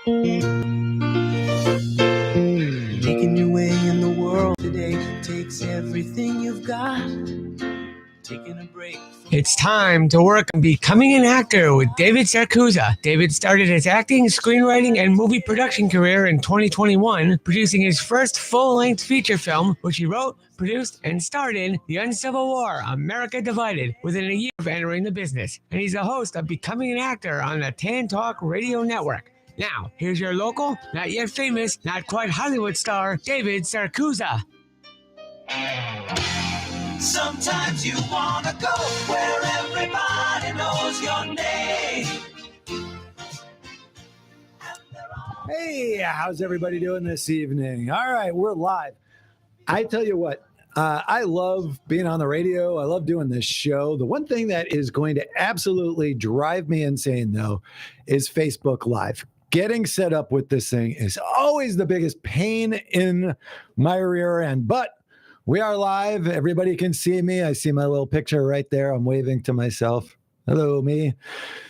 Making your way in the world today takes everything you've got. Taking a break. It's time to work on becoming an actor with David Sarkuza. David started his acting, screenwriting, and movie production career in 2021, producing his first full-length feature film, which he wrote, produced, and starred in The Uncivil War, America Divided, within a year of entering the business. And he's the host of Becoming an Actor on the TAN Talk Radio Network. Now, here's your local, not yet famous, not quite Hollywood star, David Sarkuza. Sometimes you wanna go where everybody knows your name. Hey, how's everybody doing this evening? All right, we're live. I tell you what, I love being on the radio. I love doing this show. The one thing that is going to absolutely drive me insane, though, is Facebook Live. Getting set up with this thing is always the biggest pain in my rear end, but we are live. Everybody can see me. I see my little picture right there. I'm waving to myself. Hello, me.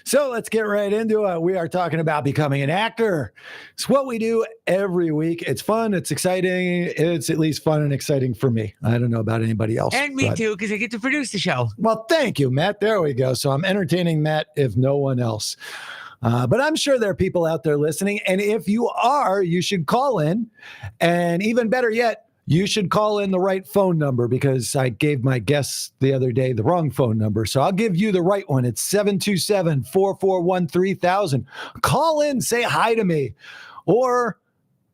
So let's get right into it. We are talking about becoming an actor. It's what we do every week. It's fun. It's exciting. It's at least fun and exciting for me. I don't know about anybody else. And me too, because I get to produce the show. Well, thank you, Matt. There we go. So I'm entertaining Matt, if no one else. But I'm sure there are people out there listening. And if you are, you should call in. And even better yet, you should call in the right phone number, because I gave my guests the other day the wrong phone number. So I'll give you the right one. It's 727-441-3000. Call in, say hi to me. Or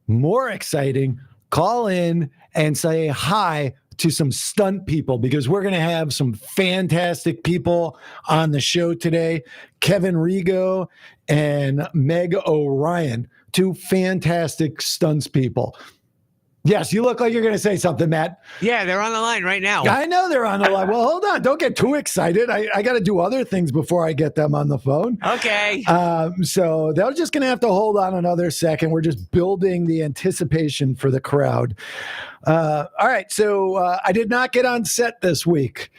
more exciting, call in and say hi to some stunt people, because we're going to have some fantastic people on the show today. Kevin Rigo and Meg O'Ryan, two fantastic stunts people. Yes, you look like you're going to say something, Matt. Yeah, they're on the line right now. I know they're on the line. Well, hold on. Don't get too excited. I got to do other things before I get them on the phone. Okay. So they're just going to have to hold on another second. We're just building the anticipation for the crowd. All right. So I did not get on set this week.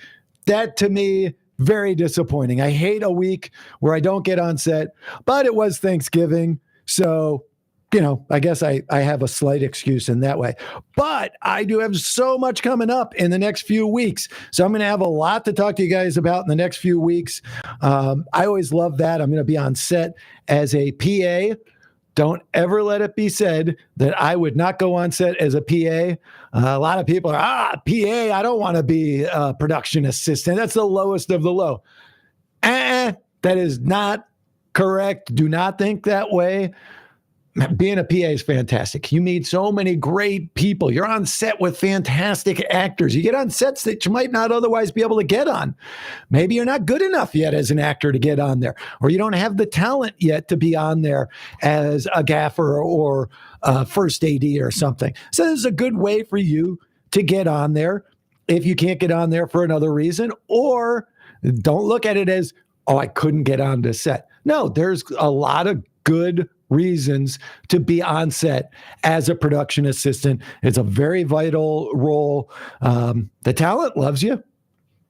That, to me, very disappointing. I hate a week where I don't get on set, but it was Thanksgiving. So, you know, I guess I have a slight excuse in that way. But I do have so much coming up in the next few weeks. So I'm going to have a lot to talk to you guys about in the next few weeks. I always love that. I'm going to be on set as a PA. Don't ever let it be said that I would not go on set as a PA. A lot of people are, PA, I don't want to be a production assistant. That's the lowest of the low. That is not correct. Do not think that way. Being a PA is fantastic. You meet so many great people. You're on set with fantastic actors. You get on sets that you might not otherwise be able to get on. Maybe you're not good enough yet as an actor to get on there, or you don't have the talent yet to be on there as a gaffer or a first AD or something. So this is a good way for you to get on there if you can't get on there for another reason, or don't look at it as, oh, I couldn't get on to set. No, there's a lot of good reasons to be on set as a production assistant. It's a very vital role. The talent loves you.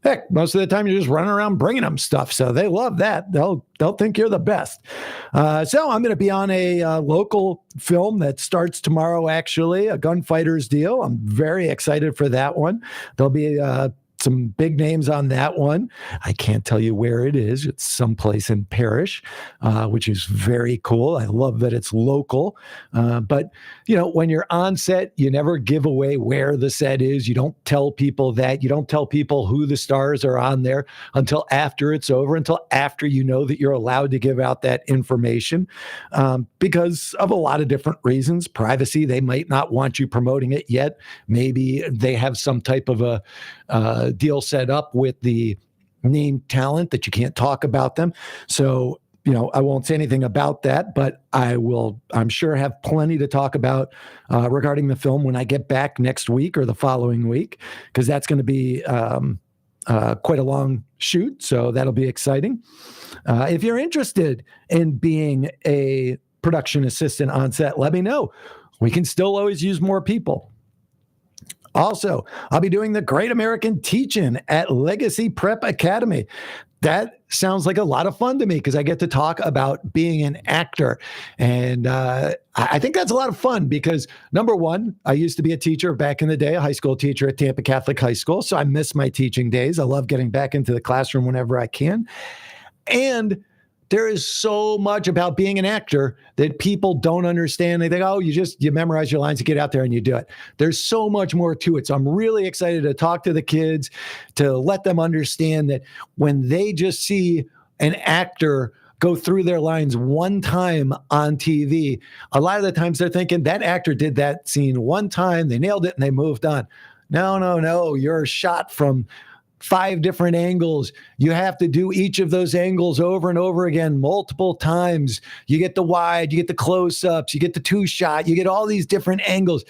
Heck, most of the time you're just running around bringing them stuff. So they love that. They'll think you're the best. So I'm going to be on a local film that starts tomorrow, actually, a gunfighters deal. I'm very excited for that one. There'll be some big names on that one. I can't tell you where it is. It's someplace in Parrish, which is very cool. I love that it's local. But, you know, when you're on set, you never give away where the set is. You don't tell people that. You don't tell people who the stars are on there until after it's over, until after you know that you're allowed to give out that information, because of a lot of different reasons. Privacy, they might not want you promoting it yet. Maybe they have some type of a deal set up with the named talent that you can't talk about them. So, you know, I won't say anything about that, but I'm sure have plenty to talk about regarding the film when I get back next week or the following week, because that's going to be quite a long shoot. So that'll be exciting. If you're interested in being a production assistant on set, let me know. We can still always use more people. Also, I'll be doing the Great American Teach-In at Legacy Prep Academy. that sounds like a lot of fun to me because I get to talk about being an actor. And I think that's a lot of fun because, number one, I used to be a teacher back in the day, a high school teacher at Tampa Catholic High School. So I miss my teaching days. I love getting back into the classroom whenever I can. And there is so much about being an actor that people don't understand. They think, oh, you memorize your lines, you get out there and you do it. There's so much more to it. So I'm really excited to talk to the kids, to let them understand that when they just see an actor go through their lines one time on TV, a lot of the times they're thinking that actor did that scene one time, they nailed it and they moved on. No. You're shot from 5 different angles. You have to do each of those angles over and over again, multiple times. You get the wide, you get the close-ups, you get the 2-shot, you get all these different angles.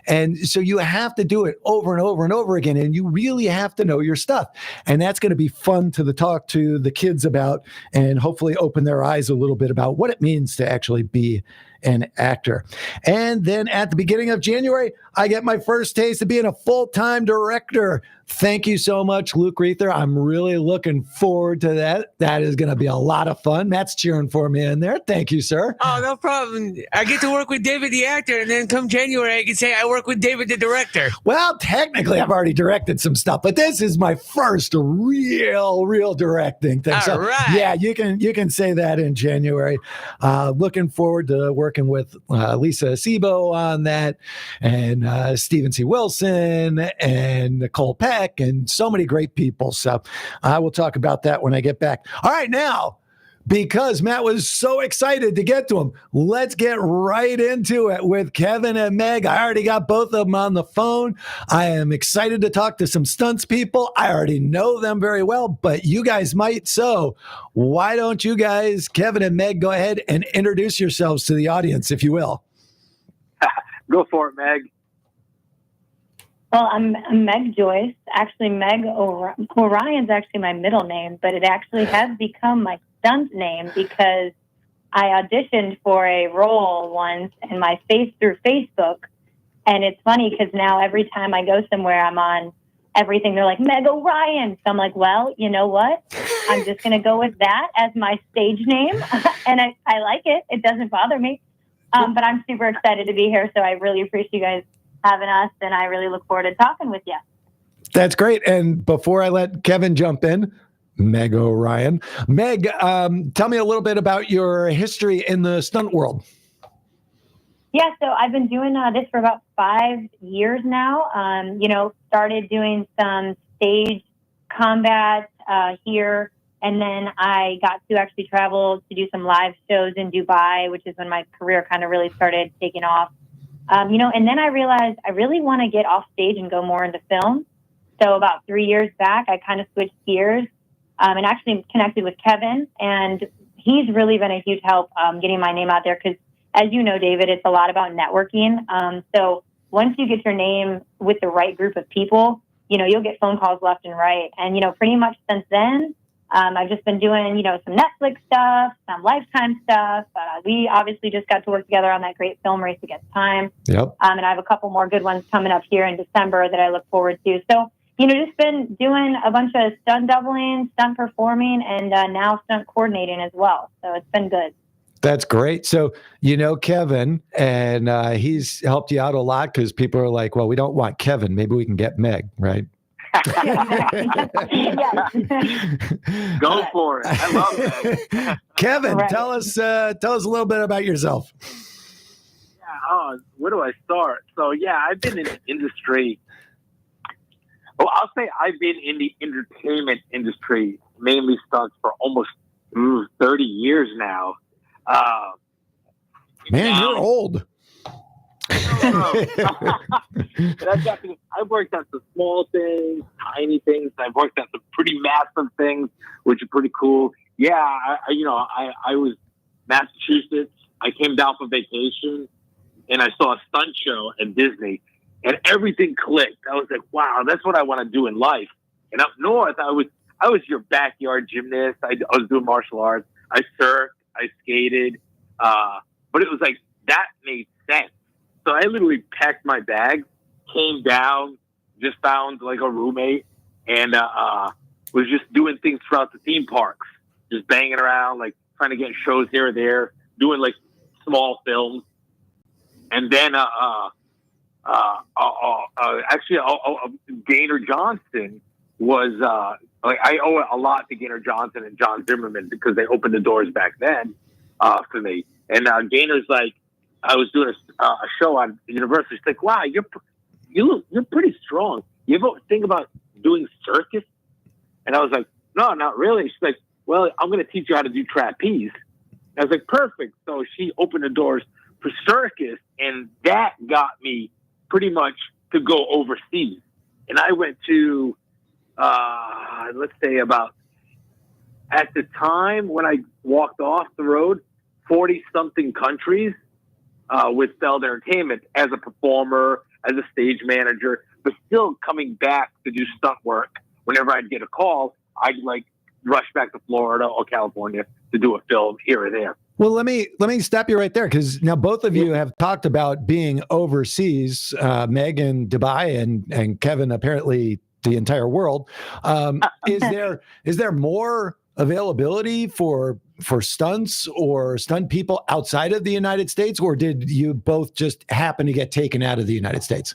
And so you have to do it over and over and over again. And you really have to know your stuff. And that's going to be fun to talk to the kids about and hopefully open their eyes a little bit about what it means to actually be an actor. And then at the beginning of January, I get my first taste of being a full-time director. Thank you so much, Luke Reether. I'm really looking forward to that. That is going to be a lot of fun. Matt's cheering for me in there. Thank you, sir. Oh, no problem. I get to work with David the actor, and then come January, I can say I work with David the director. Well, technically, I've already directed some stuff, but this is my first real directing thing. All right. Yeah, you can say that in January. Looking forward to working with Lisa Acebo on that, and Stephen C. Wilson, and Nicole Peck, and so many great people. So I will talk about that when I get back. All right, now, because Matt was so excited to get to him, let's get right into it with Kevin and Meg. I already got both of them on the phone. I am excited to talk to some stunts people. I already know them very well, but you guys might. So why don't you guys, Kevin and Meg, go ahead and introduce yourselves to the audience, if you will. Go for it, Meg. Well, I'm Meg Joyce. Actually, Meg Orion's actually my middle name, but it actually has become my stunt name because I auditioned for a role once and my face through Facebook. And it's funny because now every time I go somewhere, I'm on everything. They're like, Meg Orion. So I'm like, well, you know what? I'm just going to go with that as my stage name. And I like it. It doesn't bother me. But I'm super excited to be here. So I really appreciate you guys having us, and I really look forward to talking with you. That's great. And before I let Kevin jump in, Meg Orion. Meg, tell me a little bit about your history in the stunt world. Yeah, so I've been doing this for about 5 years now. Started doing some stage combat here, and then I got to actually travel to do some live shows in Dubai, which is when my career kind of really started taking off. And then I realized I really want to get off stage and go more into film. So about 3 years back, I kind of switched gears and actually connected with Kevin. And he's really been a huge help getting my name out there because, as you know, David, it's a lot about networking. So once you get your name with the right group of people, you'll get phone calls left and right. And, pretty much since then, I've just been doing, some Netflix stuff, some Lifetime stuff. We obviously just got to work together on that great film Race Against Time. Yep. And I have a couple more good ones coming up here in December that I look forward to. So, just been doing a bunch of stunt doubling, stunt performing, and now stunt coordinating as well. So it's been good. That's great. So, Kevin, and he's helped you out a lot because people are like, well, we don't want Kevin. Maybe we can get Meg, right? Go for it. I love that. Kevin, Right. tell us a little bit about yourself. Yeah, where do I start? So, I've been in the industry. Well, I'll say I've been in the entertainment industry, mainly stunts, for almost 30 years now. Man, you're old. I've worked on some small things, tiny things. I've worked on some pretty massive things, which are pretty cool. Yeah, I was Massachusetts. I came down for vacation, and I saw a stunt show at Disney, and everything clicked. I was like, wow, that's what I want to do in life. And up north, I was your backyard gymnast. I was doing martial arts. I surfed. I skated. But it was like, that made sense. So I literally packed my bags, came down, just found like a roommate, and was just doing things throughout the theme parks, just banging around, like trying to get shows here or there, doing like small films. And then, Gaynor Johnson was, I owe it a lot to Gaynor Johnson and John Zimmerman because they opened the doors back then, for me. And, Gaynor's like, I was doing a show on Universal. She's like, wow, you're pretty strong. You ever think about doing circus? And I was like, no, not really. She's like, well, I'm going to teach you how to do trapeze. I was like, perfect. So she opened the doors for circus, and that got me pretty much to go overseas. And I went to, let's say about, at the time when I walked off the road, 40-something countries with Feld Entertainment as a performer, as a stage manager, but still coming back to do stunt work. Whenever I'd get a call, I'd like rush back to Florida or California to do a film here or there. Well, let me stop you right there, because now both of you have talked about being overseas. Meg in Dubai and Kevin apparently the entire world. Is there more availability for stunts or stunt people outside of the United States, or did you both just happen to get taken out of the United States?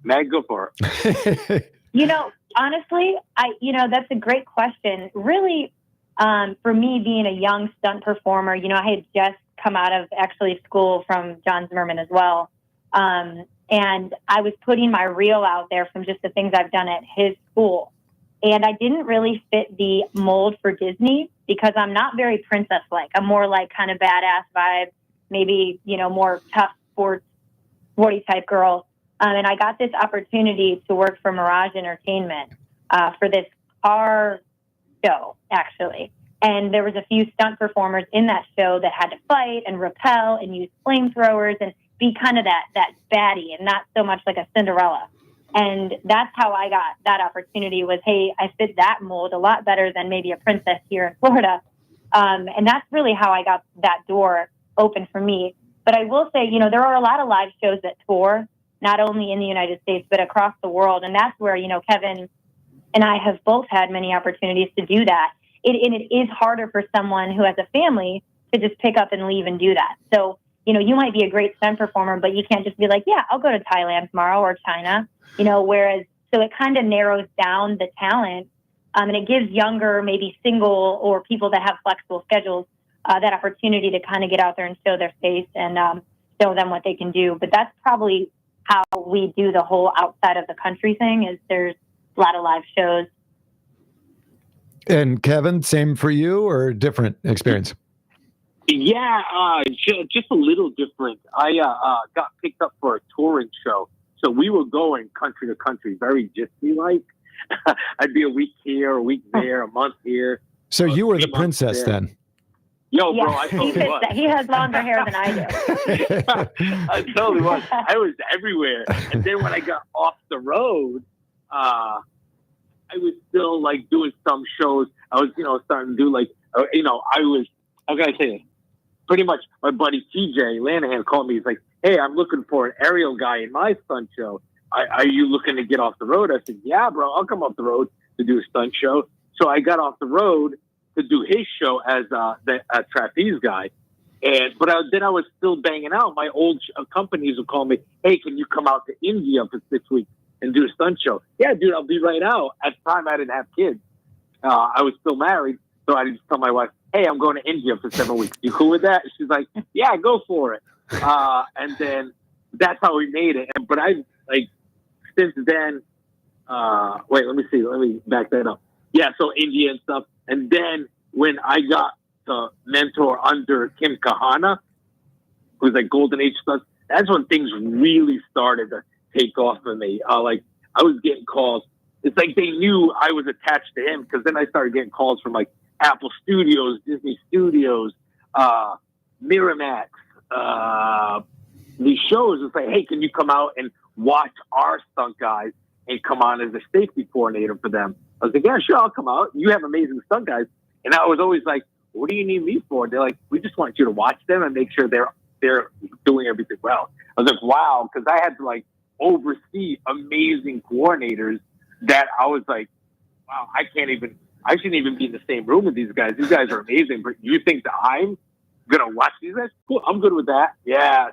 Meg, go for it. Honestly, that's a great question. Really, for me, being a young stunt performer, I had just come out of actually school from John Zimmerman as well. And I was putting my reel out there from just the things I've done at his school. And I didn't really fit the mold for Disney because I'm not very princess-like. I'm more like kind of badass vibe, maybe, more tough sporty type girl. And I got this opportunity to work for Mirage Entertainment for this car show, actually. And there was a few stunt performers in that show that had to fight and rappel and use flamethrowers and be kind of that baddie and not so much like a Cinderella. And that's how I got that opportunity was, hey, I fit that mold a lot better than maybe a princess here in Florida. And that's really how I got that door open for me. But I will say, there are a lot of live shows that tour, not only in the United States, but across the world. And that's where, Kevin and I have both had many opportunities to do that. It is harder for someone who has a family to just pick up and leave and do that. So, you might be a great stunt performer, but you can't just be like, yeah, I'll go to Thailand tomorrow or China, whereas, so it kind of narrows down the talent. And it gives younger, maybe single or people that have flexible schedules, that opportunity to kind of get out there and show their face and show them what they can do. But that's probably how we do the whole outside of the country thing is there's a lot of live shows. And Kevin, same for you or different experience? Yeah, just a little different. I got picked up for a touring show. So we were going country to country, very Disney-like. I'd be a week here, a week there, a month here. So you were the princess then? Yo, bro, I totally was. He has longer hair than I do. I totally was. I was everywhere. And then when I got off the road, I was still like doing some shows. I was, starting to do like, I was, how can I say this? Pretty much my buddy TJ Lanahan called me. He's like, hey, I'm looking for an aerial guy in my stunt show. Are you looking to get off the road? I said, yeah, bro, I'll come off the road to do a stunt show. So I got off the road to do his show as a trapeze guy. But then I was still banging out. My old companies would call me, hey, can you come out to India for 6 weeks and do a stunt show? Yeah, dude, I'll be right out. At the time, I didn't have kids. I was still married. So I just tell my wife, hey, I'm going to India for 7 weeks. You cool with that? She's like, yeah, go for it. And then that's how we made it. But I, since then, wait, let me back that up. Yeah, so India and stuff. And then when I got to mentor under Kim Kahana, who's like Golden Age stuff, that's when things really started to take off for me. I was getting calls. It's like they knew I was attached to him because then I started getting calls from like Apple Studios, Disney Studios, Miramax, these shows. It's like, hey, can you come out and watch our stunt guys and come on as a safety coordinator for them? I was like, yeah, sure, I'll come out. You have amazing stunt guys. And I was always like, what do you need me for? They're like, we just want you to watch them and make sure they're doing everything well. I was like, wow, because I had to like oversee amazing coordinators that I was like, wow, I shouldn't even be in the same room with these guys. These guys are amazing, but you think that I'm gonna watch these guys? Cool, I'm good with that. Yeah.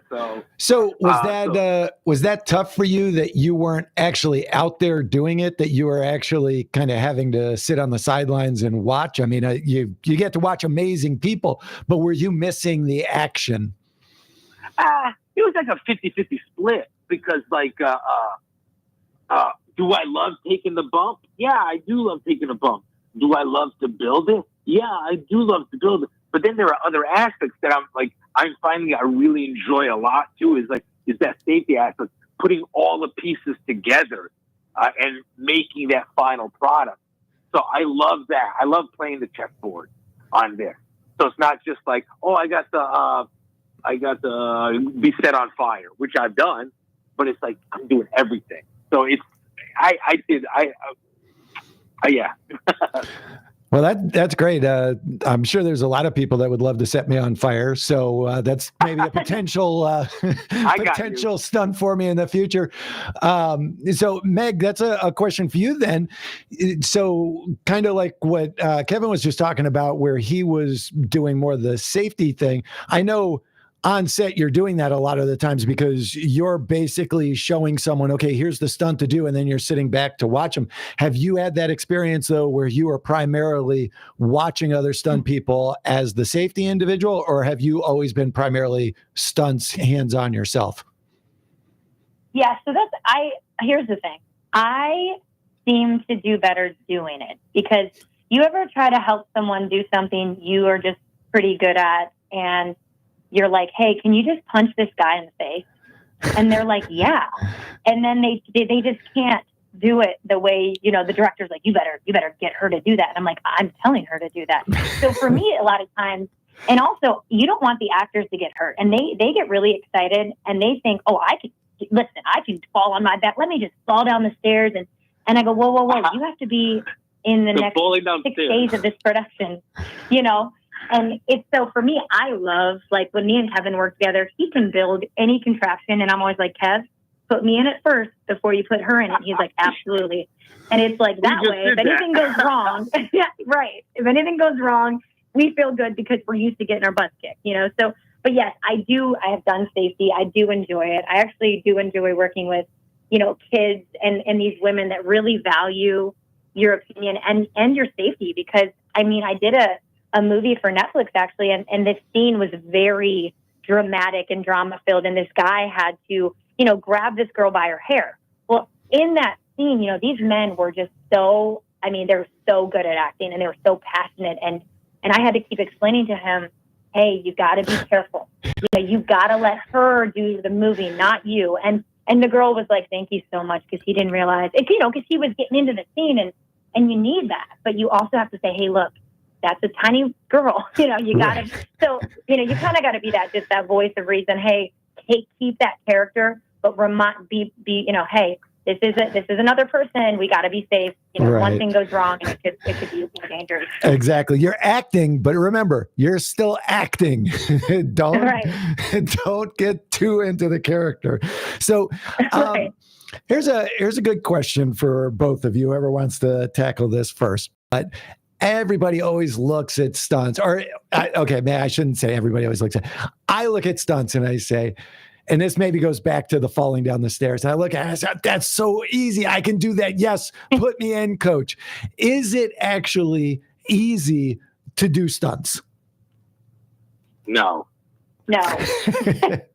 So was that tough for you that you weren't actually out there doing it? That you were actually kind of having to sit on the sidelines and watch? I mean, you get to watch amazing people, but were you missing the action? It was like a 50-50 split because, like, do I love taking the bump? Yeah, I do love taking a bump. Do I love to build it? Yeah, I do love to build it. But then there are other aspects that I'm finding I really enjoy a lot too. Is that safety aspect, putting all the pieces together and making that final product. So I love that. I love playing the chessboard on this. So it's not just like, oh, I got the be set on fire, which I've done, but it's like I'm doing everything. So it's yeah. Well, that's great. I'm sure there's a lot of people that would love to set me on fire. So that's maybe a potential potential stunt for me in the future. So Meg, that's a question for you then. So kind of like what Kevin was just talking about, where he was doing more of the safety thing. I know on set, you're doing that a lot of the times because you're basically showing someone, okay, here's the stunt to do, and then you're sitting back to watch them. Have you had that experience, though, where you are primarily watching other stunt people as the safety individual, or have you always been primarily stunts hands-on yourself? Yeah, so here's the thing. I seem to do better doing it because you ever try to help someone do something you are just pretty good at, and you're like, hey, can you just punch this guy in the face? And they're like, yeah. And then they just can't do it the way, the director's like, you better get her to do that. And I'm like, I'm telling her to do that. So for me, a lot of times, and also you don't want the actors to get hurt. And they get really excited and they think, oh, I can fall on my back. Let me just fall down the stairs. And I go, whoa. You have to be in the next 6 days of this production, And it's so for me, I love, like, when me and Kevin work together, he can build any contraption. And I'm always like, Kev, put me in it first before you put her in it. He's like, absolutely. And it's like that way. If anything goes wrong, yeah, right. If anything goes wrong, we feel good because we're used to getting our butts kicked, So, but yes, I have done safety. I do enjoy it. I actually do enjoy working with, kids and these women that really value your opinion and your safety. Because, I did a movie for Netflix, actually, and this scene was very dramatic and drama-filled, and this guy had to, grab this girl by her hair. Well, in that scene, these men were just so, they were so good at acting, and they were so passionate, and I had to keep explaining to him, hey, you got to be careful. You got to let her do the movie, not you. And the girl was like, thank you so much, because he didn't realize, because he was getting into the scene, and you need that, but you also have to say, hey, look, that's a tiny girl, you gotta, right. So, you kind of got to be that voice of reason. Hey, keep that character, but hey, this is another person. We got to be safe. Right. One thing goes wrong and it could be dangerous. Exactly. You're acting, but remember, you're still acting. Don't get too into the character. So, right. Here's a good question for both of you, whoever wants to tackle this first. But everybody always looks at stunts, I shouldn't say everybody always looks at. I look at stunts and I say, and this maybe goes back to the falling down the stairs. And I look at it and I say, that's so easy. I can do that. Yes, put me in, coach. Is it actually easy to do stunts? No. Okay,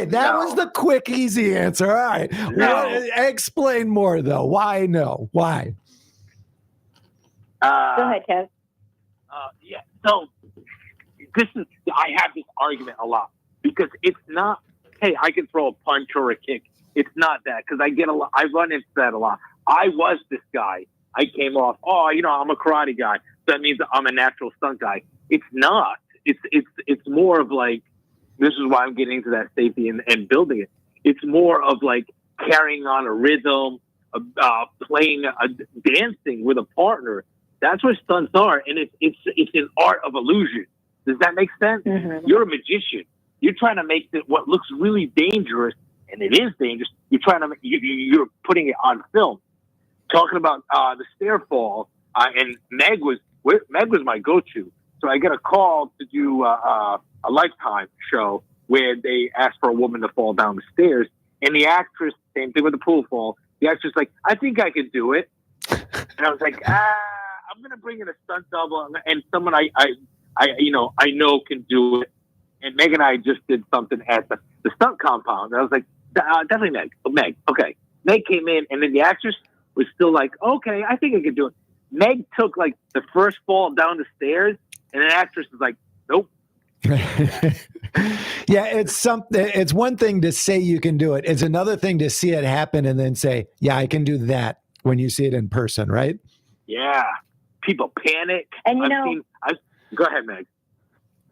that was the quick, easy answer. All right. No. Well, explain more, though. Why no? Why? Go ahead, Kev. Yeah. So I have this argument a lot because it's not, hey, I can throw a punch or a kick. It's not that, because I run into that a lot. I was this guy. I came off, I'm a karate guy. So that means I'm a natural stunt guy. It's not. It's more of like, this is why I'm getting into that safety and building it. It's more of like carrying on a rhythm, playing, dancing with a partner. That's what stunts are, and it's an art of illusion. Does that make sense? Mm-hmm. You're a magician. You're trying to make what looks really dangerous, and it is dangerous. You're putting it on film. talking about the stair fall, and Meg was my go-to. So I get a call to do a Lifetime show where they asked for a woman to fall down the stairs, and the actress, same thing with the pool fall. The actress like, I think I could do it, and I was like, I'm gonna bring in a stunt double and someone I know can do it. And Meg and I just did something at the stunt compound. And I was like, definitely Meg. Meg, okay. Meg came in, and then the actress was still like, okay, I think I could do it. Meg took like the first fall down the stairs, and the actress was like, nope. Yeah, it's one thing to say you can do it. It's another thing to see it happen and then say, yeah, I can do that when you see it in person, right? Yeah. People panic. And go ahead, Meg.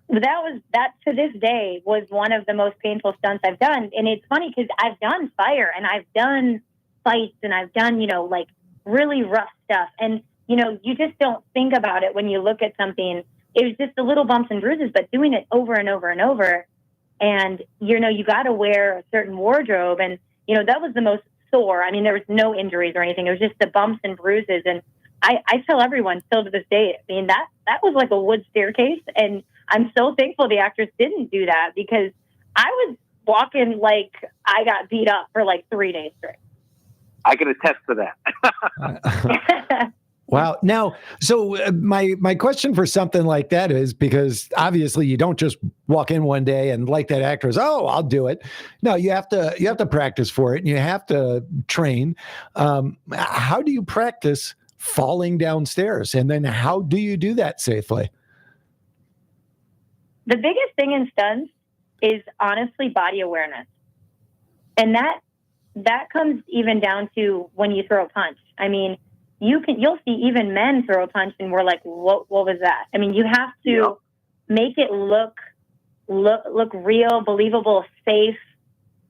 That to this day was one of the most painful stunts I've done. And it's funny because I've done fire and I've done fights and I've done, like really rough stuff. And, you just don't think about it when you look at something. It was just the little bumps and bruises, but doing it over and over and over. And, you got to wear a certain wardrobe. And, that was the most sore. I mean, there was no injuries or anything. It was just the bumps and bruises. And I tell everyone still to this day, I mean, that was like a wood staircase. And I'm so thankful the actress didn't do that because I was walking like I got beat up for like 3 days straight. I can attest to that. Wow. Now, so my question for something like that is because obviously you don't just walk in one day and like that actress, oh, I'll do it. No, you have to practice for it and you have to train. How do you practice falling downstairs? And then how do you do that safely? The biggest thing in stunts is honestly body awareness. And that comes even down to when you throw a punch. I mean, you'll see even men throw a punch and we're like, what was that? I mean, you have to make it look real, believable, safe.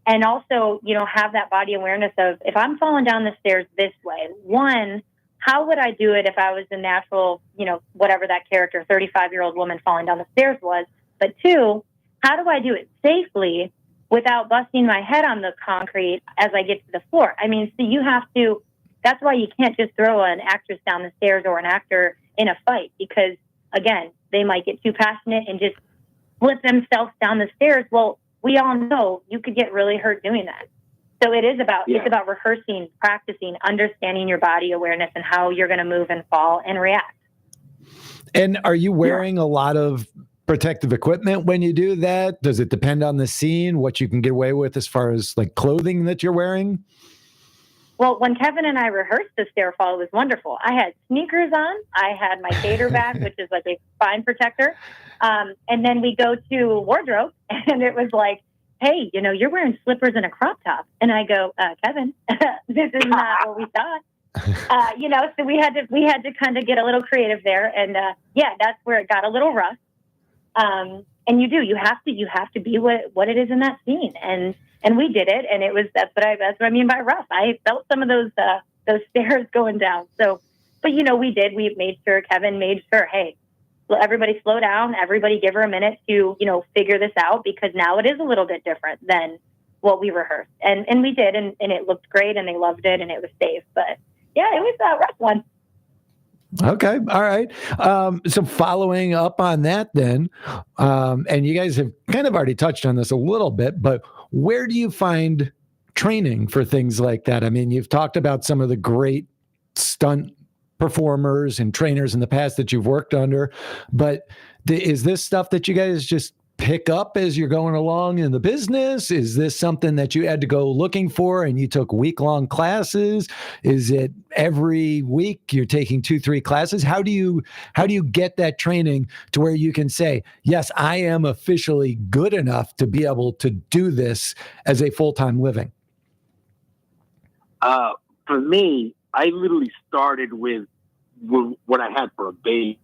And also, have that body awareness of if I'm falling down the stairs this way, one, how would I do it if I was a natural, whatever that character, 35-year-old woman falling down the stairs was? But two, how do I do it safely without busting my head on the concrete as I get to the floor? I mean, so you have to, that's why you can't just throw an actress down the stairs or an actor in a fight because, again, they might get too passionate and just flip themselves down the stairs. Well, we all know you could get really hurt doing that. So it is about, it's about rehearsing, practicing, understanding your body awareness and how you're going to move and fall and react. And are you wearing a lot of protective equipment when you do that? Does it depend on the scene, what you can get away with as far as like clothing that you're wearing? Well, when Kevin and I rehearsed the stair fall, it was wonderful. I had sneakers on. I had my gator bag, which is like a spine protector. And then we go to wardrobe and it was like, hey, you're wearing slippers and a crop top. And I go, Kevin, this is not what we thought. So we had to kind of get a little creative there. And that's where it got a little rough. And you have to be what it is in that scene. And we did it. And that's what I mean by rough. I felt some of those stairs going down. So, but we made sure, Kevin made sure, hey, everybody slow down. Everybody give her a minute to, figure this out because now it is a little bit different than what we rehearsed. And we did. And it looked great and they loved it and it was safe. But yeah, it was a rough one. Okay. All right. So following up on that then, and you guys have kind of already touched on this a little bit, but where do you find training for things like that? I mean, you've talked about some of the great stunt performers and trainers in the past that you've worked under, but is this stuff that you guys just pick up as you're going along in the business? Is this something that you had to go looking for and you took week-long classes? Is it every week you're taking 2-3 classes? How do you get that training to where you can say, yes, I am officially good enough to be able to do this as a full-time living? For me, I literally started with what I had for a base.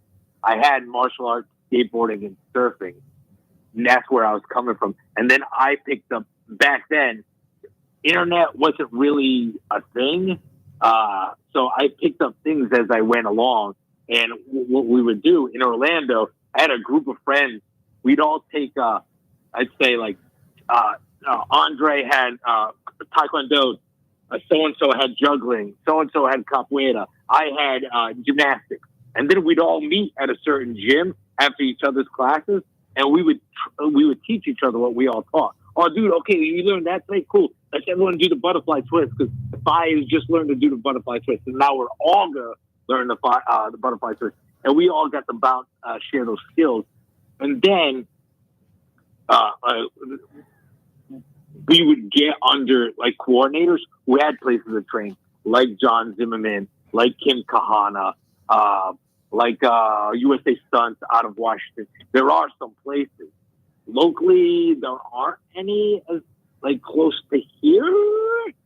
I had martial arts, skateboarding, and surfing. And that's where I was coming from. And then I picked up, back then, internet wasn't really a thing. So I picked up things as I went along. And what we would do in Orlando, I had a group of friends. We'd all take, I'd say like, Andre had Taekwondo, so-and-so had juggling, so-and-so had capoeira, I had gymnastics. And then we'd all meet at a certain gym after each other's classes, and we would teach each other what we all taught. Oh, dude, okay, you learned that today? Cool. Let's everyone do the butterfly twist, because I just learned to do the butterfly twist, and now we're all going to learn the butterfly twist. And we all got to share those skills. And then we would get under like coordinators who had places to train, like John Zimmerman, like Kim Kahana, like USA Stunts out of Washington. There are some places. Locally, there aren't any as like close to here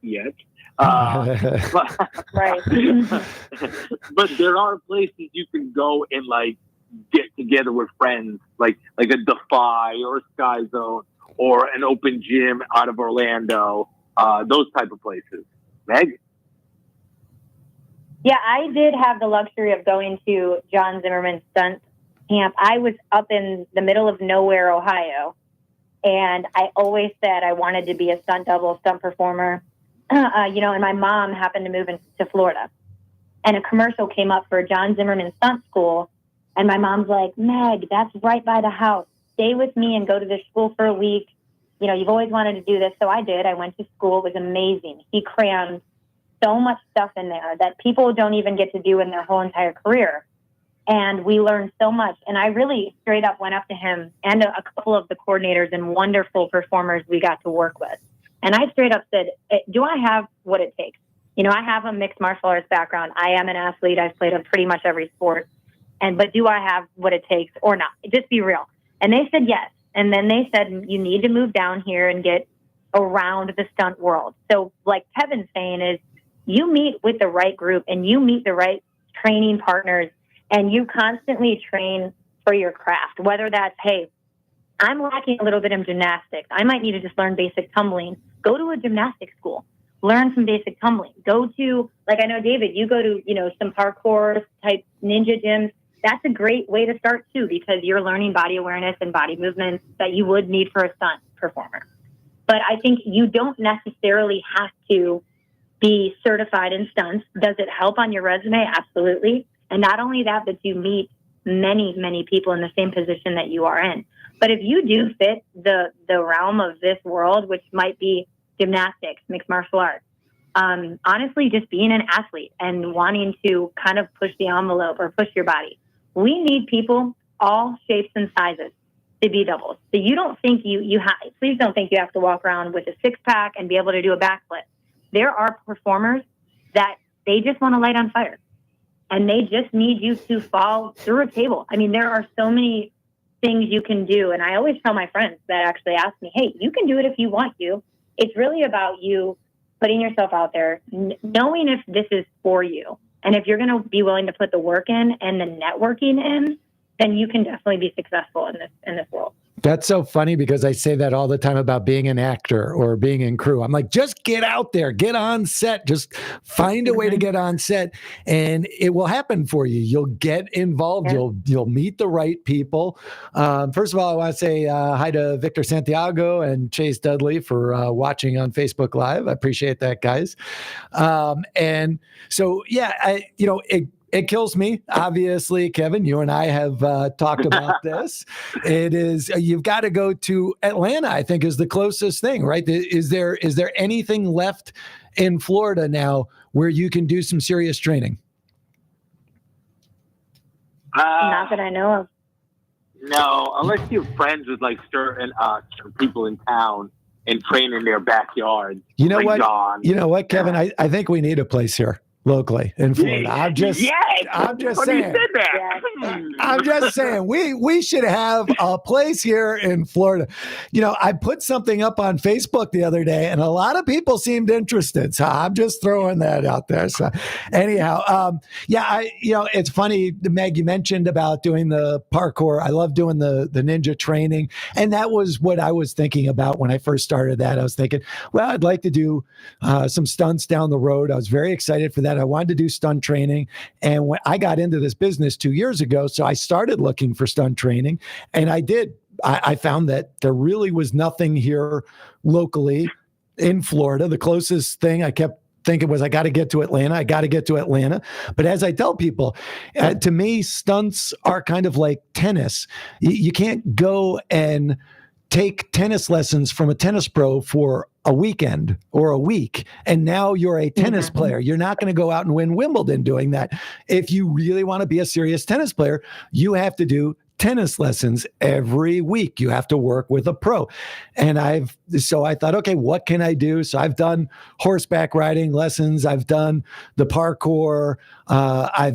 yet. Right. But there are places you can go and like get together with friends, like a Defy or a Sky Zone or an open gym out of Orlando, those type of places. Meg? Yeah, I did have the luxury of going to John Zimmerman's stunt camp. I was up in the middle of nowhere, Ohio, and I always said I wanted to be a stunt double, stunt performer. And my mom happened to move into Florida, and a commercial came up for John Zimmerman Stunt School, and my mom's like, Meg, that's right by the house. Stay with me and go to this school for a week. You know, you've always wanted to do this. So I did. I went to school. It was amazing. He crammed so much stuff in there that people don't even get to do in their whole entire career. And we learned so much. And I really straight up went up to him and a couple of the coordinators and wonderful performers we got to work with. And I straight up said, do I have what it takes? You know, I have a mixed martial arts background. I am an athlete. I've played on pretty much every sport. But do I have what it takes or not? Just be real. And they said yes. And then they said, you need to move down here and get around the stunt world. So like Kevin's saying is, you meet with the right group and you meet the right training partners and you constantly train for your craft, whether that's, hey, I'm lacking a little bit in gymnastics. I might need to just learn basic tumbling. Go to a gymnastics school, learn some basic tumbling. Go to, like I know, David, you go to, some parkour type ninja gyms. That's a great way to start too, because you're learning body awareness and body movements that you would need for a stunt performer. But I think you don't necessarily have to be certified in stunts. Does it help on your resume? Absolutely. And not only that, but you meet many, many people in the same position that you are in. But if you do fit the realm of this world, which might be gymnastics, mixed martial arts, honestly, just being an athlete and wanting to kind of push the envelope or push your body, we need people all shapes and sizes to be doubles. So you don't think please don't think you have to walk around with a six pack and be able to do a backflip. There are performers that they just want to light on fire and they just need you to fall through a table. I mean, there are so many things you can do. And I always tell my friends that actually ask me, hey, you can do it if you want to. It's really about you putting yourself out there, knowing if this is for you. And if you're going to be willing to put the work in and the networking in, then you can definitely be successful in this world. That's so funny because I say that all the time about being an actor or being in crew. I'm like, just get out there, get on set, just find a way to get on set and it will happen for you. You'll get involved. Yeah. You'll meet the right people. First of all, I want to say hi to Victor Santiago and Chase Dudley for watching on Facebook Live. I appreciate that, guys. And so, yeah, it kills me. Obviously, Kevin, you and I have talked about this. It is, you've got to go to Atlanta, I think is the closest thing, right? Is there anything left in Florida now where you can do some serious training? Not that I know of. No, unless you're friends with like certain people in town and train in their backyard. You know what? Kevin, I think we need a place here locally in Florida. I'm just saying. I'm just saying we should have a place here in Florida. I put something up on Facebook the other day and a lot of people seemed interested. So I'm just throwing that out there. So anyhow, it's funny, Meg, you mentioned about doing the parkour. I love doing the ninja training. And that was what I was thinking about when I first started that. I was thinking, well, I'd like to do some stunts down the road. I was very excited for that. I wanted to do stunt training. And when I got into this business 2 years ago, so I started looking for stunt training and I did. I found that there really was nothing here locally in Florida. The closest thing I kept thinking was, I got to get to Atlanta. But as I tell people, to me, stunts are kind of like tennis. You can't go and take tennis lessons from a tennis pro for a weekend or a week, and now you're a tennis player. You're not going to go out and win Wimbledon doing that. If you really want to be a serious tennis player, you have to do tennis lessons every week. You have to work with a pro. And so I thought, okay, what can I do? So I've done horseback riding lessons. I've done the parkour. I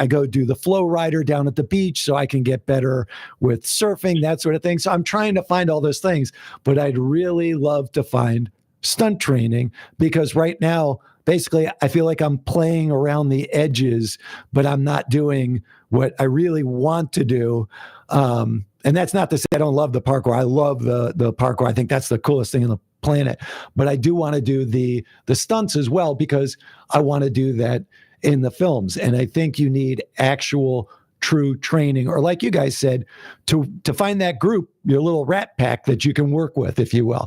go do the flow rider down at the beach so I can get better with surfing, that sort of thing. So I'm trying to find all those things, but I'd really love to find stunt training, because right now, basically, I feel like I'm playing around the edges, but I'm not doing what I really want to do. And that's not to say I don't love the parkour. I love the parkour. I think that's the coolest thing on the planet. But I do want to do the stunts as well, because I want to do that in the films. And I think you need actual true training, or like you guys said, to find that group, your little rat pack that you can work with, if you will.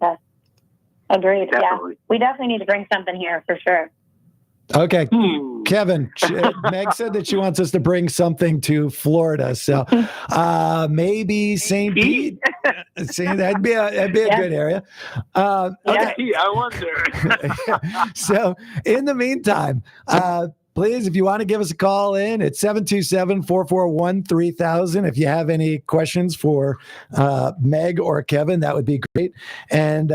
Yes. Agreed. Definitely. Yeah. We definitely need to bring something here for sure. Okay. Kevin, Meg said that she wants us to bring something to Florida. So maybe St. Pete. That'd be a good area. Okay. Yeah, I wonder. So in the meantime, please, if you want to give us a call in, it's 727-441-3000. If you have any questions for Meg or Kevin, that would be great. And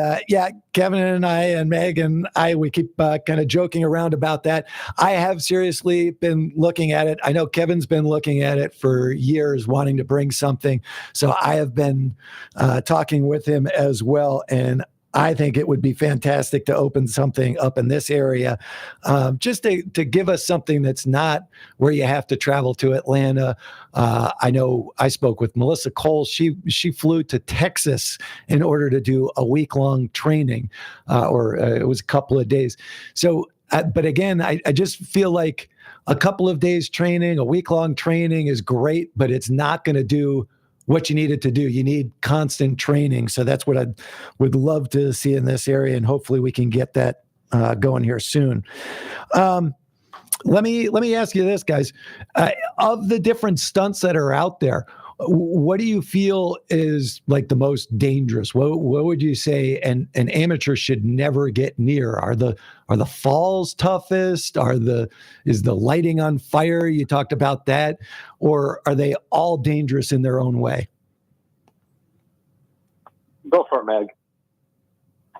Kevin and I and Meg and I, we keep kind of joking around about that. I have seriously been looking at it. I know Kevin's been looking at it for years, wanting to bring something. So I have been talking with him as well. And I think it would be fantastic to open something up in this area, just to give us something that's not where you have to travel to Atlanta. I know I spoke with Melissa Cole. She flew to Texas in order to do a week-long training, or it was a couple of days. So, but again, I just feel like a couple of days training, a week-long training is great, but it's not going to do what you need it to do. You need constant training. So that's what I would love to see in this area. And hopefully we can get that going here soon. Let me ask you this, guys. Of the different stunts that are out there, what do you feel is like the most dangerous? What would you say an amateur should never get near? Are the falls toughest? Is the lighting on fire? You talked about that, or are they all dangerous in their own way? Go for it, Meg.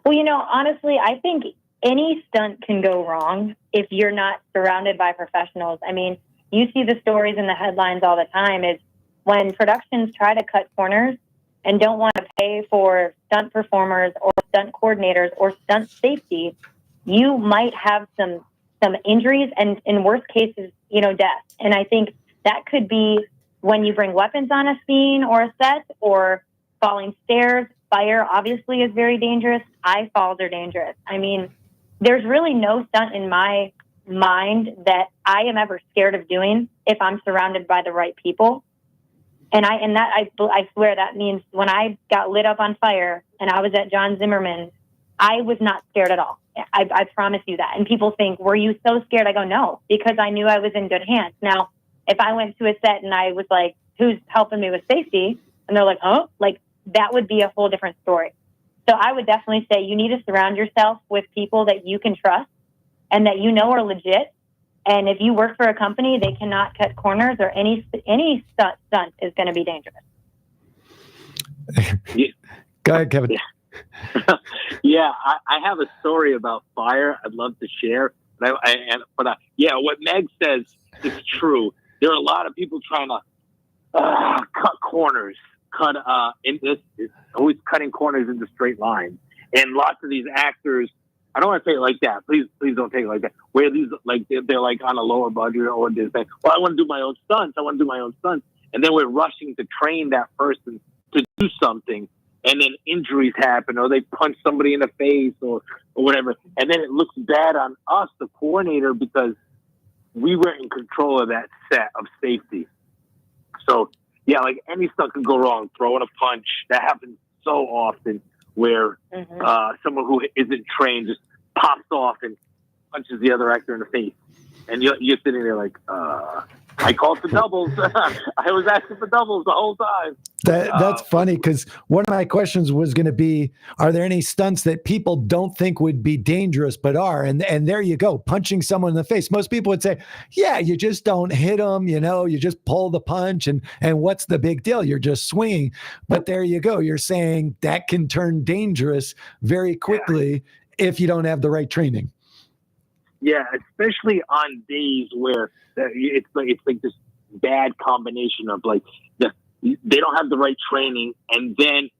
Well, honestly, I think any stunt can go wrong if you're not surrounded by professionals. I mean, you see the stories in the headlines all the time. Is when productions try to cut corners and don't want to pay for stunt performers or stunt coordinators or stunt safety, you might have some injuries and, in worst cases, death. And I think that could be when you bring weapons on a scene or a set, or falling stairs. Fire obviously is very dangerous. Eye falls are dangerous. I mean, there's really no stunt in my mind that I am ever scared of doing if I'm surrounded by the right people. And I swear that means when I got lit up on fire and I was at John Zimmerman, I was not scared at all. I promise you that. And people think, were you so scared? I go, no, because I knew I was in good hands. Now, if I went to a set and I was like, who's helping me with safety? And they're like, huh? Like, that would be a whole different story. So I would definitely say you need to surround yourself with people that you can trust and that you know are legit. And if you work for a company, they cannot cut corners, or any stunt is going to be dangerous. Go ahead, Kevin. Yeah, I have a story about fire I'd love to share. What Meg says is true. There are a lot of people trying to cut corners. Always cutting corners into straight lines. And lots of these actors, I don't want to say it like that. Please don't take it like that. Where these, like, they're like on a lower budget, or they're saying, well, I want to do my own stunts. And then we're rushing to train that person to do something. And then injuries happen, or they punch somebody in the face or whatever. And then it looks bad on us, the coordinator, because we were in control of that set of safety. So, yeah, like any stunt can go wrong. Throwing a punch, that happens so often, where someone who isn't trained just pops off and punches the other actor in the face. And you're sitting there like, I called for doubles. I was asking for doubles the whole time. That's funny, because one of my questions was going to be, are there any stunts that people don't think would be dangerous but are? And there you go, punching someone in the face. Most people would say, yeah, you just don't hit them, you just pull the punch, and what's the big deal? You're just swinging. But there you go. You're saying that can turn dangerous very quickly if you don't have the right training. Yeah, especially on days where it's like this bad combination of like they don't have the right training, and then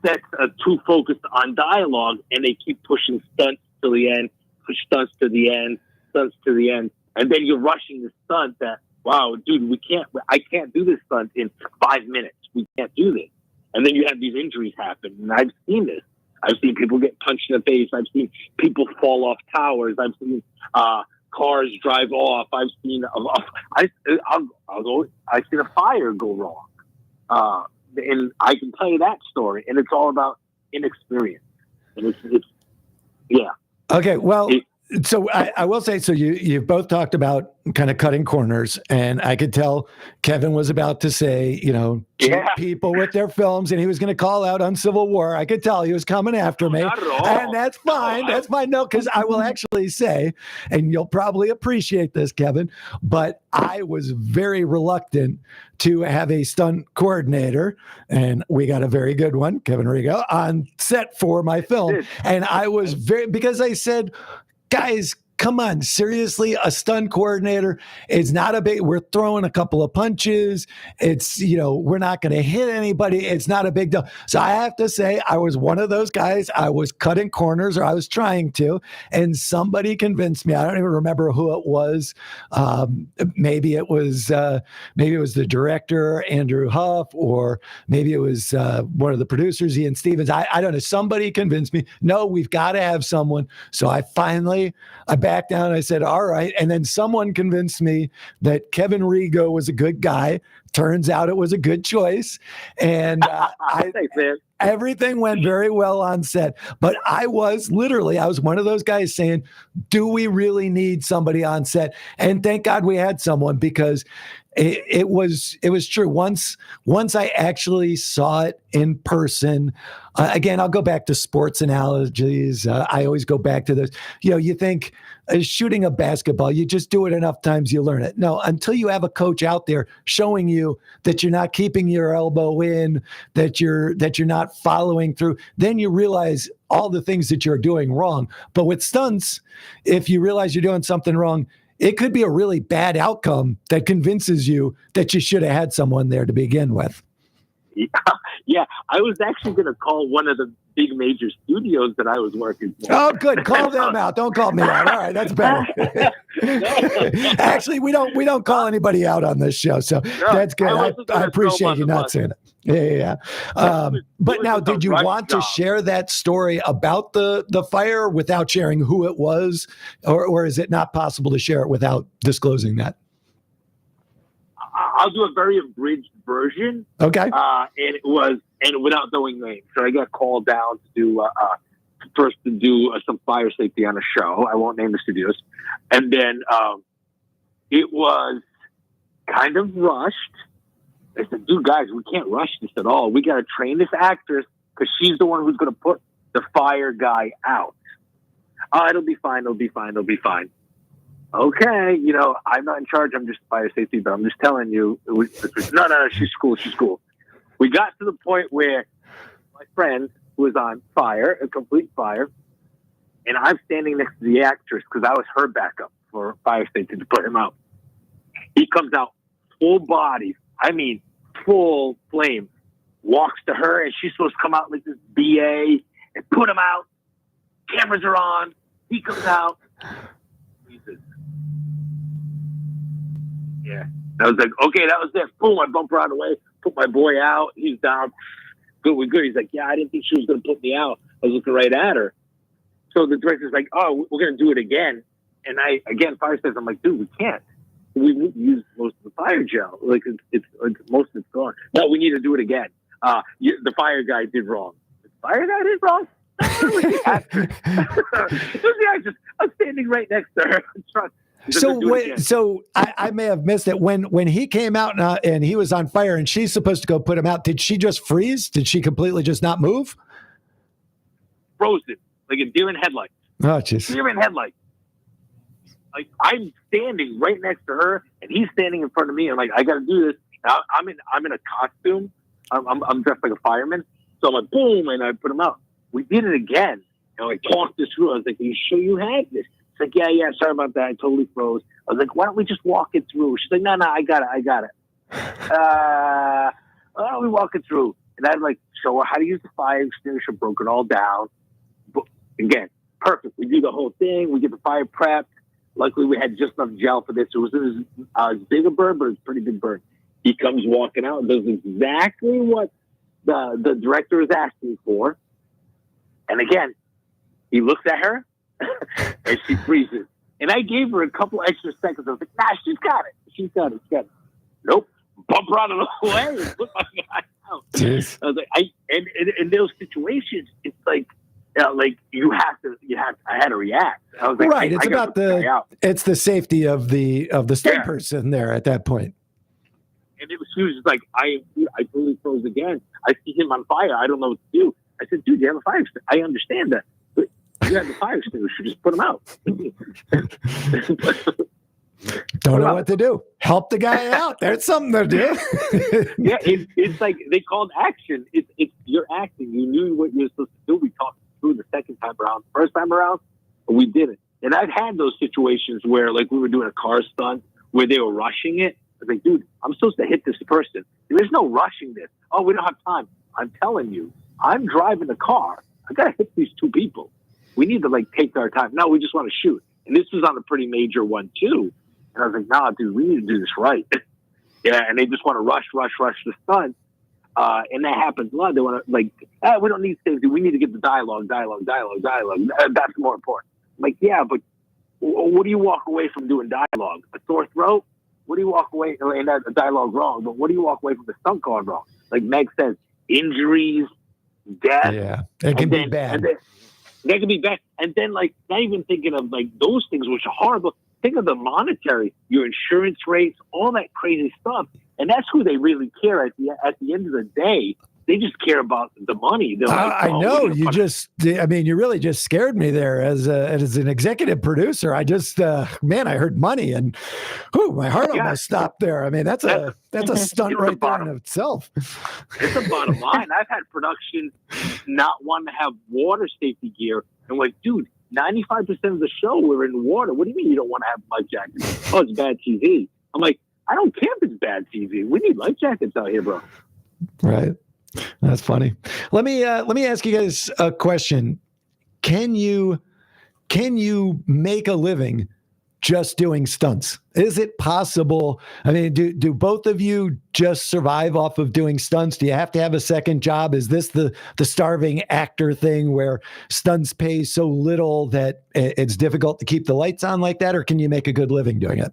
sets are too focused on dialogue, and they keep pushing stunts to the end, stunts to the end, and then you're rushing the stunt. That wow, dude, I can't do this stunt in 5 minutes. We can't do this, and then you have these injuries happen, and I've seen this. I've seen people get punched in the face. I've seen people fall off towers. I've seen cars drive off. I've seen I've seen a fire go wrong, and I can tell you that story. And it's all about inexperience. And it's yeah. Okay, well, so I will say, so you've both talked about kind of cutting corners, and I could tell Kevin was about to say, cheat people with their films, and he was going to call out Uncivil War. I could tell he was coming after me, and that's fine. That's fine. No, because I will actually say, and you'll probably appreciate this, Kevin, but I was very reluctant to have a stunt coordinator, and we got a very good one, Kevin Rigo, on set for my film, and I was because I said, guys, come on, seriously, a stunt coordinator is not a big, we're throwing a couple of punches. It's, we're not going to hit anybody. It's not a big deal. So I have to say, I was one of those guys. I was cutting corners, or I was trying to, and somebody convinced me. I don't even remember who it was. Maybe it was the director, Andrew Huff, or maybe it was one of the producers, Ian Stevens. I don't know. Somebody convinced me, no, we've got to have someone. So I backed down. I said, all right. And then someone convinced me that Kevin Rigo was a good guy. Turns out it was a good choice. And Thanks, man. Everything went very well on set. But I was one of those guys saying, do we really need somebody on set? And thank God we had someone, because it was true. Once I actually saw it in person, again, I'll go back to sports analogies. I always go back to this. You think shooting a basketball, you just do it enough times, you learn it. No, until you have a coach out there showing you that you're not keeping your elbow in, that you're not following through, then you realize all the things that you're doing wrong. But with stunts, if you realize you're doing something wrong, it could be a really bad outcome that convinces you that you should have had someone there to begin with. Yeah, I was actually going to call one of the big major studios that I was working for. Oh, good. Call them out. Don't call me out. All right, that's better. Actually, we don't call anybody out on this show, so that's good. I appreciate you not saying it. Yeah. But now, did you want to share that story about the fire without sharing who it was, or is it not possible to share it without disclosing that? I'll do a very abridged version. Okay. And without knowing names. So I got called down to do some fire safety on a show. I won't name the studios. And then it was kind of rushed. I said, dude, guys, we can't rush this at all. We got to train this actress because she's the one who's going to put the fire guy out. It'll be fine. Okay, I'm not in charge. I'm just fire safety, but I'm just telling you. No, she's cool. We got to the point where my friend was on fire, a complete fire, and I'm standing next to the actress because I was her backup for fire safety to put him out. He comes out full body, full flame, walks to her, and she's supposed to come out like this BA and put him out. Cameras are on. He comes out. Yeah. I was like, okay, that was it. Boom, I bump her out of the way, put my boy out. He's down. Good, we're good. He's like, yeah, I didn't think she was going to put me out. I was looking right at her. So the director's like, oh, we're going to do it again. And fire says, I'm like, dude, we can't. We use most of the fire gel. Like, it's most of it's gone. No, we need to do it again. The fire guy did wrong. The fire guy did wrong? I was standing right next to her. So I may have missed it when he came out and he was on fire and she's supposed to go put him out. Did she just freeze? Did she completely just not move? Frozen, like a deer in headlights. Oh, jeez. Deer in headlights. Like I'm standing right next to her, and he's standing in front of me. And like, I got to do this. Now, I'm in a costume. I'm dressed like a fireman. So I'm like, boom, and I put him out. We did it again. And I talked this through. I was like, "Are you sure you had this?" She's like, yeah. Sorry about that. I totally froze. I was like, "Why don't we just walk it through?" She's like, "No, I got it. Why don't we walk it through?" And I'd like show her how to use the fire extinguisher. Broke it all down. But again, perfect. We do the whole thing. We get the fire prepped. Luckily, we had just enough gel for this. It was as big a burn, but it's a pretty big burn. He comes walking out and does exactly what the director is asking for. And again, he looks at her and she freezes. And I gave her a couple extra seconds. I was like, nah, she's got it. Nope. Bump her out of the way and put my guy out. Jeez. I was like, in those situations, it's like, you have to. I had to react. I was like, right. It's about it's the safety of the stunt person there at that point. And she was just like, I totally froze again. I see him on fire. I don't know what to do. I said, dude, you have a fire extinguisher. I understand that. But you have the fire extinguisher. Just put him out. Don't know what to do. Help the guy out. There's something to do. Yeah, it's like they called action. It's you're acting. You knew what you were supposed to do. We talked through the second time around. First time around, we did it. And I've had those situations where, like, we were doing a car stunt where they were rushing it. I was like, dude, I'm supposed to hit this person. There's no rushing this. Oh, we don't have time. I'm telling you, I'm driving the car. I got to hit these two people. We need to, like, take our time. No, we just want to shoot. And this was on a pretty major one, too. And I was like, nah, dude, we need to do this right. Yeah, and they just want to rush the stunt. And that happens a lot. They want to, like, we don't need safety. We need to get the dialogue. That's more important. I'm like, yeah, but what do you walk away from doing dialogue? A sore throat? What do you walk away, and that's a dialogue wrong, but what do you walk away from the stunt card wrong? Like Meg says, injuries, death. Yeah, it can be bad. That can be bad. And then, like, not even thinking of, like, those things which are horrible. Think of the monetary, your insurance rates, all that crazy stuff. And that's who they really care at the end of the day. They just care about the money. Like, I know you really just scared me there as an executive producer. I just, man, I heard money and my heart almost stopped there. I mean, that's a stunt right there in itself. It's the bottom line. I've had production not want to have water safety gear. And like, dude, 95% of the show we're in water. What do you mean you don't want to have life jackets? Oh, it's bad TV. I'm like, I don't care if it's bad TV. We need life jackets out here, bro. Right. That's funny. Let me ask you guys a question. Can you make a living just doing stunts? Is it possible? I mean, do both of you just survive off of doing stunts? Do you have to have a second job? Is this the starving actor thing where stunts pay so little that it's difficult to keep the lights on like that, or can you make a good living doing it?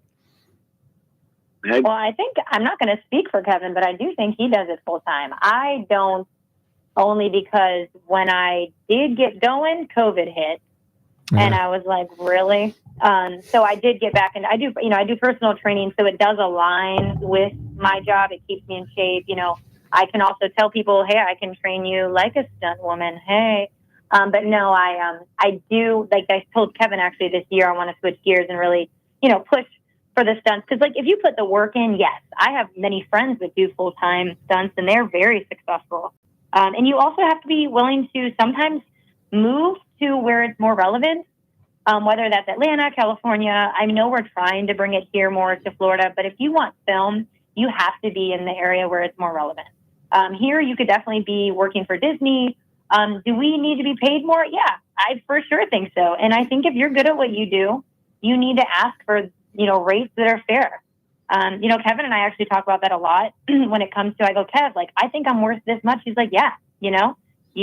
Well, I think I'm not going to speak for Kevin, but I do think he does it full time. I don't, only because when I did get going, COVID hit, and I was like, really? So I did get back, and I do personal training, so it does align with my job. It keeps me in shape. I can also tell people, hey, I can train you like a stunt woman. Hey, but no, I do. Like I told Kevin actually this year, I want to switch gears and really, push for the stunts. Because like if you put the work in, yes, I have many friends that do full-time stunts and they're very successful. And you also have to be willing to sometimes move to where it's more relevant, whether that's Atlanta, California. I know we're trying to bring it here more to Florida, but if you want film, you have to be in the area where it's more relevant. Here, you could definitely be working for Disney. Do we need to be paid more? Yeah, I for sure think so. And I think if you're good at what you do, you need to ask for rates that are fair. Kevin and I actually talk about that a lot when it comes to, I go, Kev, like, I think I'm worth this much. He's like, yeah, you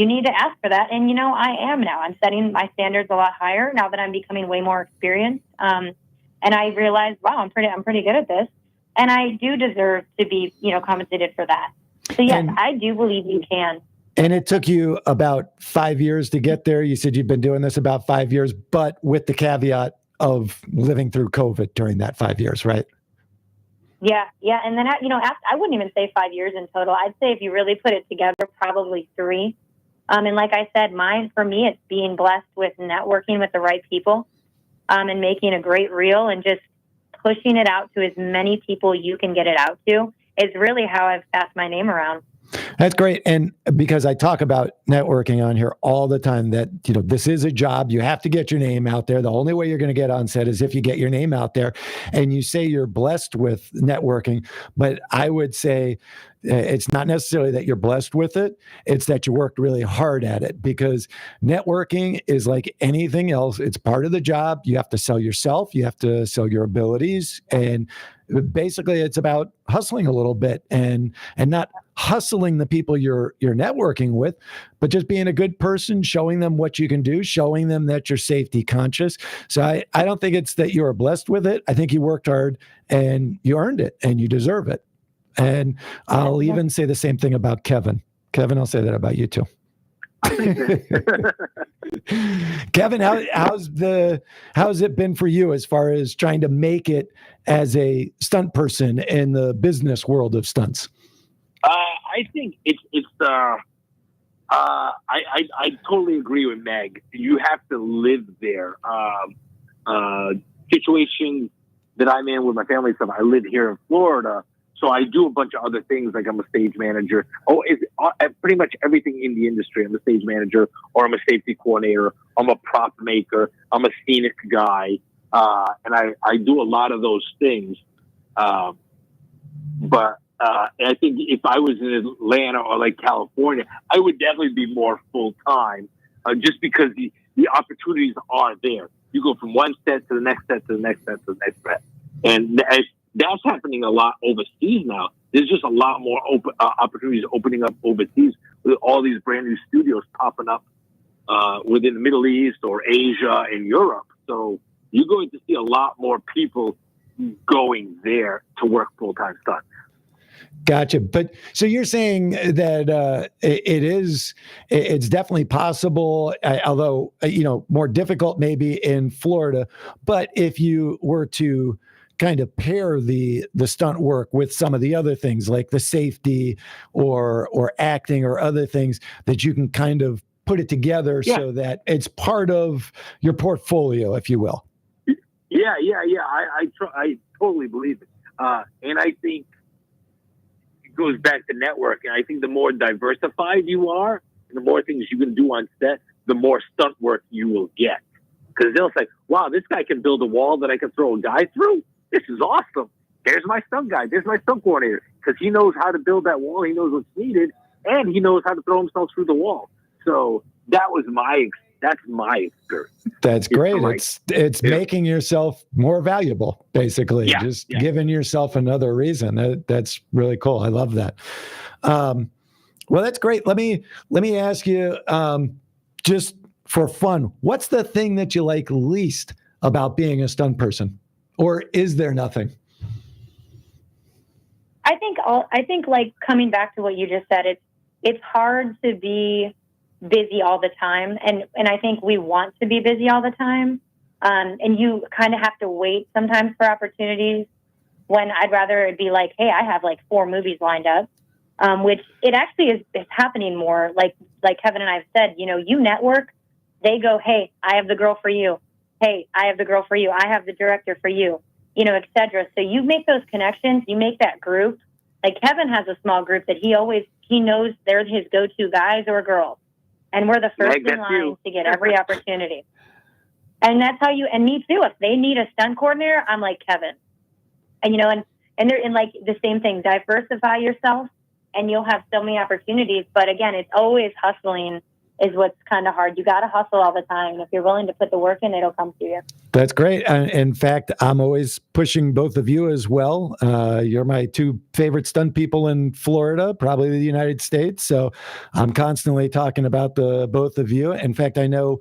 need to ask for that. And, I am now. I'm setting my standards a lot higher now that I'm becoming way more experienced. And I realized, wow, I'm pretty good at this. And I do deserve to be, compensated for that. So yes, I do believe you can. And it took you about 5 years to get there. You said you've been doing this about 5 years, but with the caveat of living through COVID during that 5 years, right? Yeah. And then, I wouldn't even say 5 years in total. I'd say if you really put it together, probably 3. And like I said, for me, it's being blessed with networking with the right people, and making a great reel and just pushing it out to as many people you can get it out to is really how I've passed my name around. That's great. And because I talk about networking on here all the time, that, this is a job. You have to get your name out there. The only way you're going to get on set is if you get your name out there. And you say you're blessed with networking, but I would say it's not necessarily that you're blessed with it. It's that you worked really hard at it, because networking is like anything else. It's part of the job. You have to sell yourself. You have to sell your abilities. And basically it's about hustling a little bit and not hustling the people you're networking with, but just being a good person, showing them what you can do, showing them that you're safety conscious. So I don't think it's that you were blessed with it. I think you worked hard and you earned it and you deserve it. And I'll even say the same thing about Kevin. Kevin, I'll say that about you too. Kevin, how's it been for you as far as trying to make it as a stunt person in the business world of stunts? I think I totally agree with Meg. You have to live there. Situations that I'm in with my family stuff. I live here in Florida. So I do a bunch of other things, like I'm a stage manager. Pretty much everything in the industry. I'm a stage manager, or I'm a safety coordinator. I'm a prop maker. I'm a scenic guy. And I do a lot of those things. But I think if I was in Atlanta or like California, I would definitely be more full time, just because the opportunities are there. You go from one set to the next set to the next set to the next set. And that's happening a lot overseas now. There's just a lot more opportunities opening up overseas with all these brand new studios popping up within the Middle East or Asia and Europe. So you're going to see a lot more people going there to work full-time stunts. Gotcha. But so you're saying that it's definitely possible, although, more difficult maybe in Florida. But if you were to kind of pair the stunt work with some of the other things like the safety or acting or other things, that you can kind of put it together so that it's part of your portfolio, if you will. Yeah. I totally believe it. And I think it goes back to networking. I think the more diversified you are, and the more things you can do on set, the more stunt work you will get. Because they'll say, wow, this guy can build a wall that I can throw a guy through. This is awesome. There's my stunt guy. There's my stunt coordinator. Because he knows how to build that wall. He knows what's needed. And he knows how to throw himself through the wall. So that's my experience. That's great. It's making yourself more valuable, basically. Giving yourself another reason. That's really cool. I love that. Well, that's great. Let me ask you, just for fun, what's the thing that you like least about being a stunt person? Or is there nothing? I think like coming back to what you just said, it's hard to be busy all the time. And I think we want to be busy all the time. And you kind of have to wait sometimes for opportunities, when I'd rather it be like, hey, I have like 4 movies lined up, which it actually is happening more. Like Kevin and I have said, you network, they go, hey, I have the girl for you. Hey, I have the girl for you. I have the director for you, et cetera. So you make those connections, you make that group. Like Kevin has a small group that he knows they're his go-to guys or girls. And we're the first in line to get every opportunity. And that's how and me too. If they need a stunt coordinator, I'm like Kevin. And, and they're in like the same thing, diversify yourself and you'll have so many opportunities. But again, it's always hustling is what's kind of hard. You got to hustle all the time. If you're willing to put the work in, it'll come to you. That's great. In fact, I'm always pushing both of you as well. You're my 2 favorite stunt people in Florida, probably the United States. So I'm constantly talking about the both of you. In fact, I know,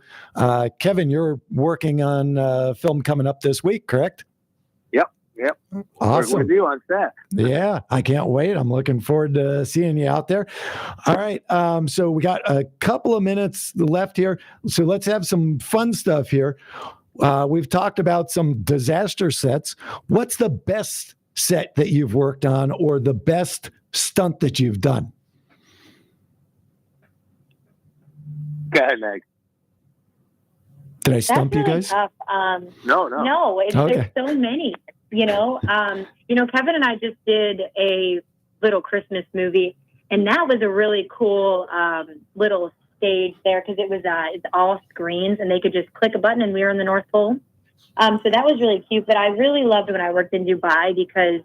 Kevin, you're working on a film coming up this week, correct? Yep. Yep. Awesome. Work with you on set. Yeah, I can't wait. I'm looking forward to seeing you out there. All right. So we got a couple of minutes left here. So let's have some fun stuff here. We've talked about some disaster sets. What's the best set that you've worked on or the best stunt that you've done? Go ahead, Meg. Did I stump That's you really guys? tough. No. There's so many. Kevin and I just did a little Christmas movie, and that was a really cool little stage there because it's all screens, and they could just click a button, and we were in the North Pole. So that was really cute. But I really loved when I worked in Dubai because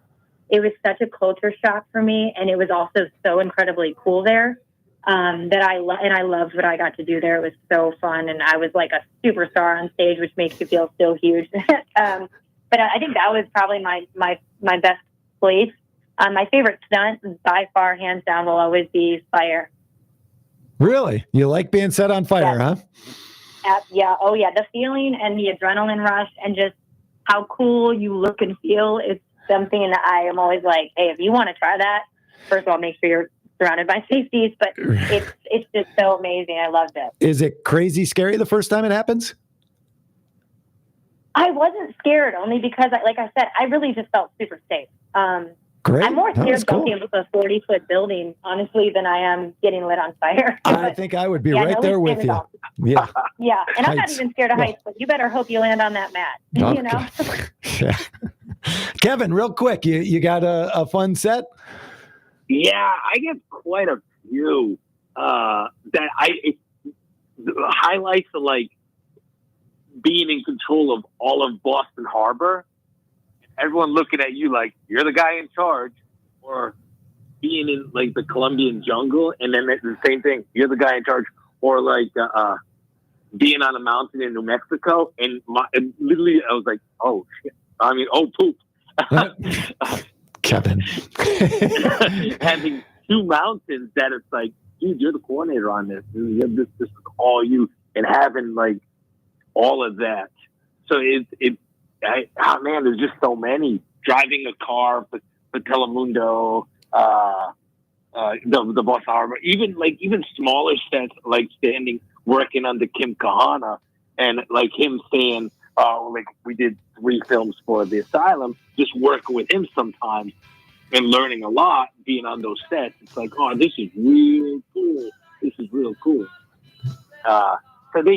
it was such a culture shock for me, and it was also so incredibly cool there. I loved what I got to do there. It was so fun, and I was like a superstar on stage, which makes you feel so huge. But I think that was probably my best place. My favorite stunt, by far, hands down, will always be fire. Really? You like being set on fire, huh? Yeah. Oh, yeah. The feeling and the adrenaline rush and just how cool you look and feel is something that I am always like, hey, if you want to try that, first of all, make sure you're surrounded by safeties, but it's just so amazing. I loved it. Is it crazy scary the first time it happens? I wasn't scared only because, like I said, I really just felt super safe. Great. I'm more scared cool. jumping up a 40-foot building, honestly, than I am getting lit on fire. I think I would be right there with you. Yeah. Yeah. And I'm not Heights. even scared of heights, but you better hope you land on that mat. Okay. You know? Yeah. Kevin, real quick, you got a fun set? Yeah, I get quite a few the highlights of like being in control of all of Boston Harbor. Everyone looking at you like you're the guy in charge, or being in like the Colombian jungle, and then the same thing, you're the guy in charge, or like being on a mountain in New Mexico, and literally I was like, oh shit, poop. Kevin. Having two mountains that it's like, dude, you're the coordinator on this. This is all you, and having like all of that. So there's just so many. Driving a car for Telemundo, the Boston Harbor, even smaller sets like working under Kim Kahana, and like him saying, like we did 3 films for the Asylum, just working with him sometimes and learning a lot, being on those sets. It's like, oh, this is real cool. This is real cool. Where do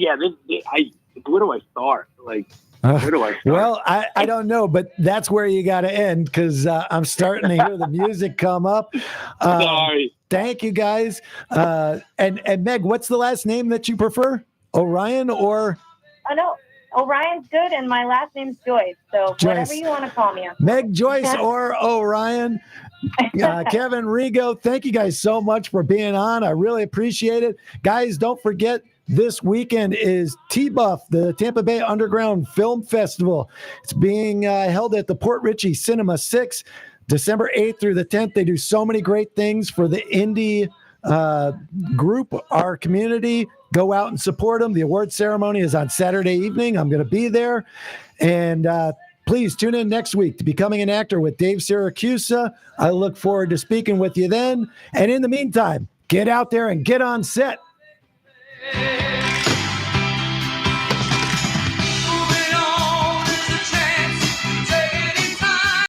I start? Like, where do I start? Well, I don't know, but that's where you got to end because I'm starting to hear the music come up. Sorry. Thank you, guys. And Meg, what's the last name that you prefer? Orion or? Oh, no. Orion's good, and my last name's Joyce. So Joyce. Whatever you want to call me. Meg Joyce or Orion. Kevin Rigo, thank you guys so much for being on. I really appreciate it. Guys, don't forget, this weekend is T-Buff, the Tampa Bay Underground Film Festival. It's being held at the Port Richey Cinema 6, December 8th through the 10th. They do so many great things for the indie group, our community. Go out and support them. The award ceremony is on Saturday evening. I'm going to be there. And please tune in next week to Becoming an Actor with Dave Siracusa. I look forward to speaking with you then. And in the meantime, get out there and get on set.